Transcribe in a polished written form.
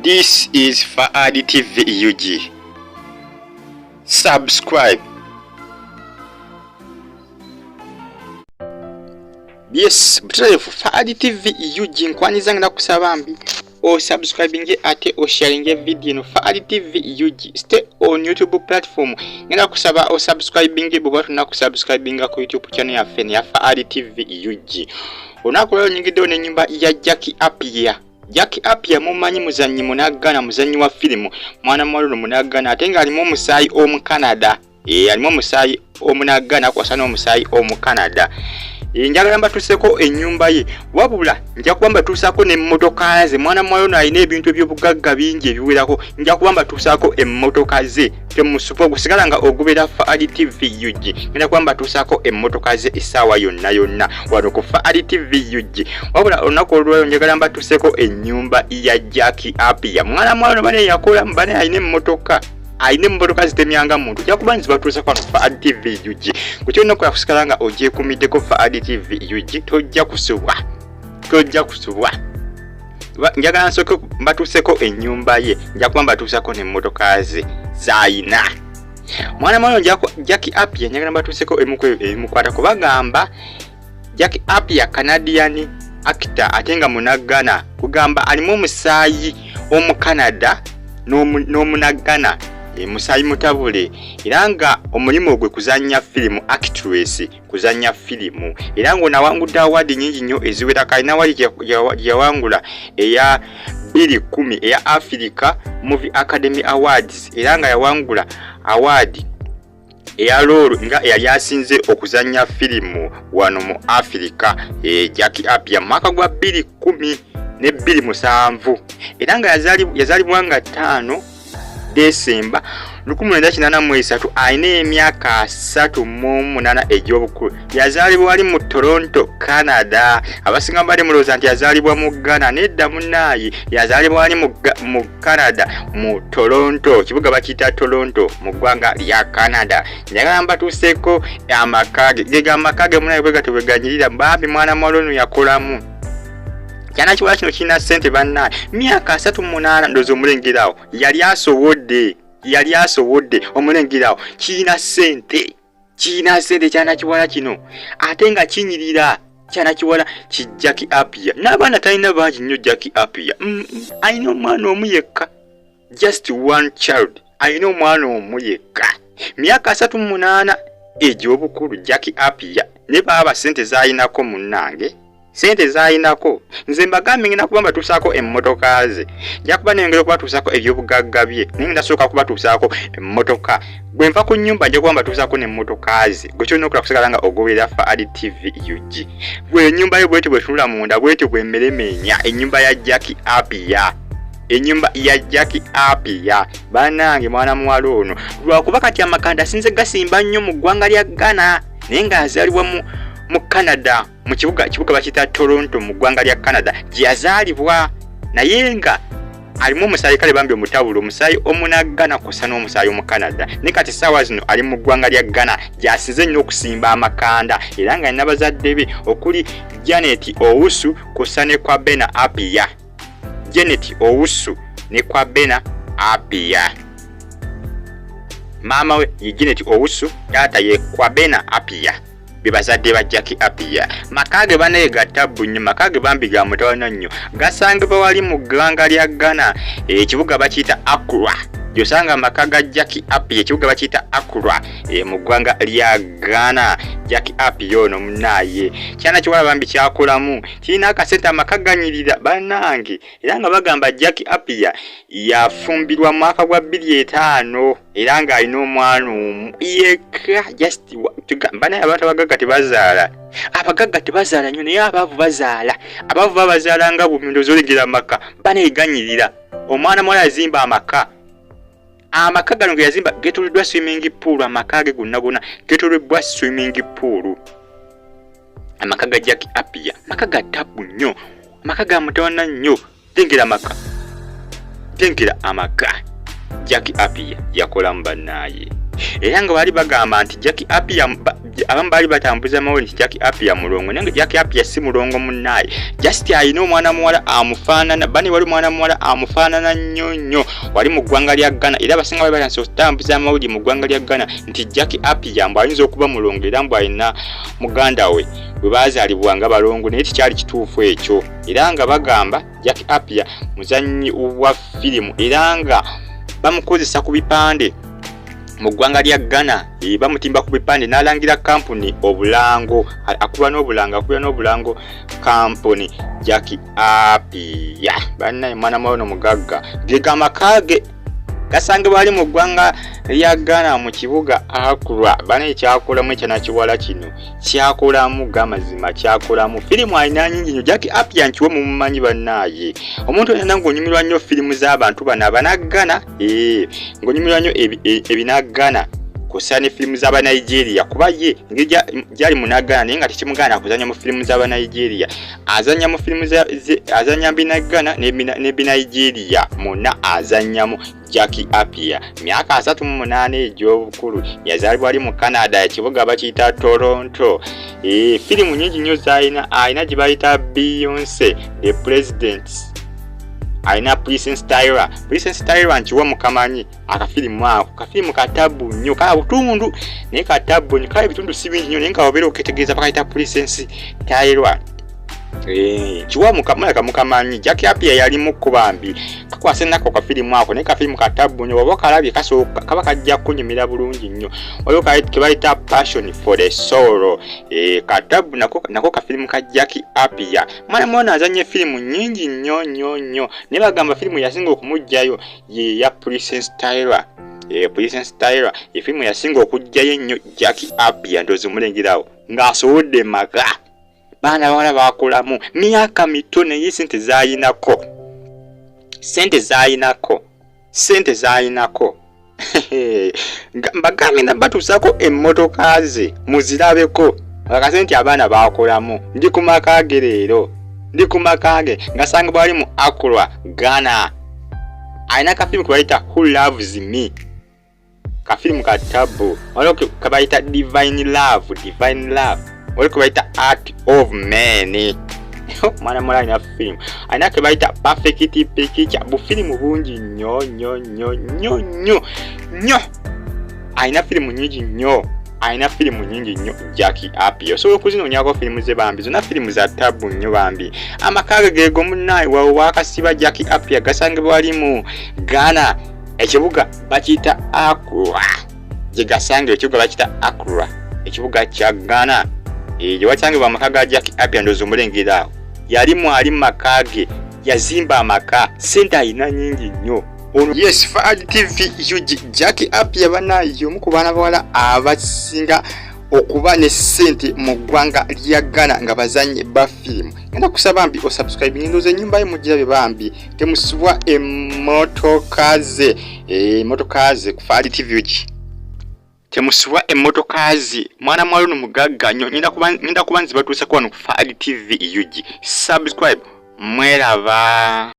This is Fahad TV UG. Subscribe. Yes, butrefu Fahad TV UG nkwaniza ngenda kusaba mbi o subscribing ate o sharing video no Fahad TV UG. Stay on YouTube platform. Ngenda kusaba o subscribing bwo tuna kusubscribing ku YouTube channel ya Fen ya Fahad TV UG. Onakola nyingide ne nyumba ya Appiah. Appiah mumanyi muzanyi munagana muzanyi wa filimu mwana mwalo munagana atenga alimo musayi omu Canada alimo musayi omunagana kwasana omusayi omu Canada njagala mbatuseko ennyumba ye wabula nja kuba tusako ne mmotoka ze mwana mwalo na ine ebintu ebyobugagga bingi ebiwerako nja kuba tusako emmotoka ze temusupo gusigala nga ogubera Fahad TV UG ngenda kuba tusako emmotoka ze esawa yonna wano ku Fahad TV UG wabula onako olwayo njagala mbatuseko ennyumba ya Appiah mwana mwalo bane yakola mbane aine emmotoka aine mbotoka zitemyanga muntu jakubanzi batuusa kwa Fahad TV UG kukyonna kwa kusikalanga oje kumideko Fahad TV UG tojja kusubwa njagala nsoke mbatuuseko ennyumba ye njakuba mbatuusako ne mmotoka ze zaayina mwana mwana Appiah njagala mbatuuseko emukwata kubagamba Appiah Canadian actor atenga munagana kugamba alimu omusaayi omu Canada n'omunagana musayi mutabule iranga omulimo gwe kuzanya filimu actress kuzanya filimu iranga nawangudde award nyingi nnyo eziwera kalina wali yawangula eya 2010 eya Africa Movie Academy Awards iranga yawangula award eya loro nga yali asinze okuzanya filimu wano mu Africa Appiah mwaka gwa 2010 ne 2007 iranga yazalibwa nga 5 December 1983 aine emyaka 38 ejobukulu yazalibwa wali mu Toronto Canada abasinga bali mu Los Angeles yazalibwa mu Ghana nedda munayi yazalibwa wali mu Canada mu Toronto kibuga bakita Toronto mu gwanga lya Canada njagala mbatuseko amakage gega amakage munayi bwe gatubeganyirira babi mwana mwalono yakolamu Yana chiwala kino kina sente banna myaka 38 ndozo mulengerawo yali asowodde omulengerawo kina sente kyana chiwala kino atenga kinyirira kyana chiwala kijja Appiah n'abaana talina bangi nnyo Appiah ayina omwana omuyekka just one child ayina omwana omuyekka myaka 38 ejobukulu Appiah ne baba sente zayinako munnange sente zayinako nze mbagambe ngina kuba mbatuusako emmotoka ze jakuba nengera kuba tuusako ebyobugagga bye ninga ndasooka kuba tuusako emmotoka bwe nva ku nnyumba nja kuba mbatuusako n'emmotoka ze gwe kyonna okula kusigala nga ogoberera Fahad TV UG bwe ennyumba ye bwetyo bwetunula munda bwetyo bwemmeremenya ennyumba ya Appiah ennyumba ya Appiah banange mwana muwala ono lwakuba kati amakanda sinze gasimba nnyo mu ggwanga lya Ghana naye nga azaalibwa mu Canada mu kibuga bakita Toronto mu ggwanga lya Canada gyazaalibwa naye nga alimu omusayi kale bambi omutabulo omusayi omunagana kusa n'omusayi omu Canada ne kati saawa zino ali mu ggwanga lya Ghana gyasize nnyo okusimba amakanda era nga alina bazadde be okuli Janet Owusu kusa ne kwa Bena Appiah Janet Owusu ne kwa Bena Appiah mama we ye Janet Owusu taata ye kwa Bena Appiah bibazadde ba Appiah makage banaye gatabbu nnyo makage bambi ga mutawana nnyo gasangibwa wali mu ggwanga lya Ghana ekibuga bakiyita Accra gyosanga makaga Appiah ekibuga bakiyita Accra mu ggwanga lya Ghana Appiah ono munaye kyana kiwala bambi kyakolamu kirina akasente amakaganyirira banange era nga bagamba Appiah yafumbirwa mwaka gwa 2005 era nga alina omwana omu yeka just banaye abantu abagagga tebazaala abagagga tebazaala nnyo naye abavu bazaala abavu babazaala nga bumindo zolengera amaka baneganyirira omwana mwala yazimba amaka gano ge yazimba getoloddwa swimming pool amakage gonna getoloddwa swimming pool amaka ga Appiah maka ga tabu nnyo amaka ga mutawana nnyo tengera amaka Appiah yakola mbanaye era nga bali bagamba nti Appiah abamu bali batambuza amawulire nti Appiah mulongo naye nga Appiah si mulongo munnaye just ayina omwana muwala amufaanana bani wali mwana muwala amufaanana nnyo wali mu ggwanga lya Ghana era abasinga bali batanse okutambuza amawulire mu ggwanga lya Ghana nti Appiah mbu ayinza okuba mulongo era mbu ayina muganda we bwe baazaalibwanga balongo naye tikyali kituufu ekyo era nga bagamba Appiah muzannyi wa firimu era nga bamukozesa ku bipande mu ggwanga lya Ghana bamutimba ku bipande n'alangira kampuni obulango akuba n'obulango kampuni Appiah bannaye mwana mwawono mugagga gega amakage gasange bali mu ggwanga lya Ghana mu kibuga Accra banaye kyakolamu ekyanakiwala kino kyakolamu gamazima kyakolamu firimu alina nyingi nnyo Appiah nkiwe mumumanyi bannaye omuntu yenna ng'onyumirwa nnyo firimu z'abantu bano abanaggana ng'onyumirwa nnyo ebinaggana kusa ne firimu z'Abanigeria kuba ye gyali munaggana naye nga tekimugana kuzanya mu firimu z'Abanigeria azanya mu firimu azanya binaggana ne Binigeria muna azanyamu Appiah myaka 38 egy'obukulu yazaalibwa ali mu Canada ekibuga bakiyita Toronto firimu nyingi nnyo z'alina gye bayita Beyonce the President alina Princess Tyra nkiwa mukamanyi akafirimu ako kafirimu katabu nnyo kala butundu naye katabu nnyo kala bitundu si bingi nnyo naye nga wabeera oketegeeza bakayita Princess Tyra kiwa mukamanyi Appiah yali mu kubambi kakwase nako kafirimu ako naye kafirimu katabu nnyo waba kalabye kasooka kaba kajja kunyumira bulungi nnyo waliwo kebayita Passion for the Soul katabu nako kafirimu ka Appiah mwana mwana azanye firimu nyingi nnyo naye bagamba firimu yasinga okumugjayo ye ya Princess Tyra Princess Tyra firimu yasinga okujjayo nnyo Appiah ndozi omulengerawo ng'asobodde maka baana bawala bakolamu myaka mitono ye sente zayinako mbagambe na batuusako emmotoka ze muzirabeko bakase nti abaana bakolamu ndi ku makage leero ngasanga bwali mu Accra Ghana alina kafirimu kebayita Who Loves Me kafirimu katabu waliwo kebayita Divine Love waliwo kebayita Art of Man mwana mwana alina firimu alina kebayita Perfect Picture bufirimu bungi nnyo alina firimu nyingi nnyo Appiah so okuzinonyako firimu ze bambi zonna firimu za tabu nnyo bambi amakage geego munnaye wawe wakasiba Appiah gasangibwa wali mu Ghana ekibuga bakiyita Accra gye gasangibwa ekibuga bakiyita Accra ekibuga kya Ghana gye wasangibwa amaka ga Appiah ndozi omulengera yalimu ali makage yazimba amaka sente alina nyingi nnyo yes Fahad TV yuji Appiah banaye omu ku baana bawala abasinga okuba ne ssente mu ggwanga lya Ghana nga bazanye ba firimu ngenda kusaba mbi osubscribe ndoze ennyumba ye mugirabe bambi temusubwa emmotoka ze ku Fahad TV yuji temusubwa emmotoka ze mwana mwalo no mugagga nnyo ngenda kuba nzibatuusa ku wano ku Fahad TV yuji subscribe mweraba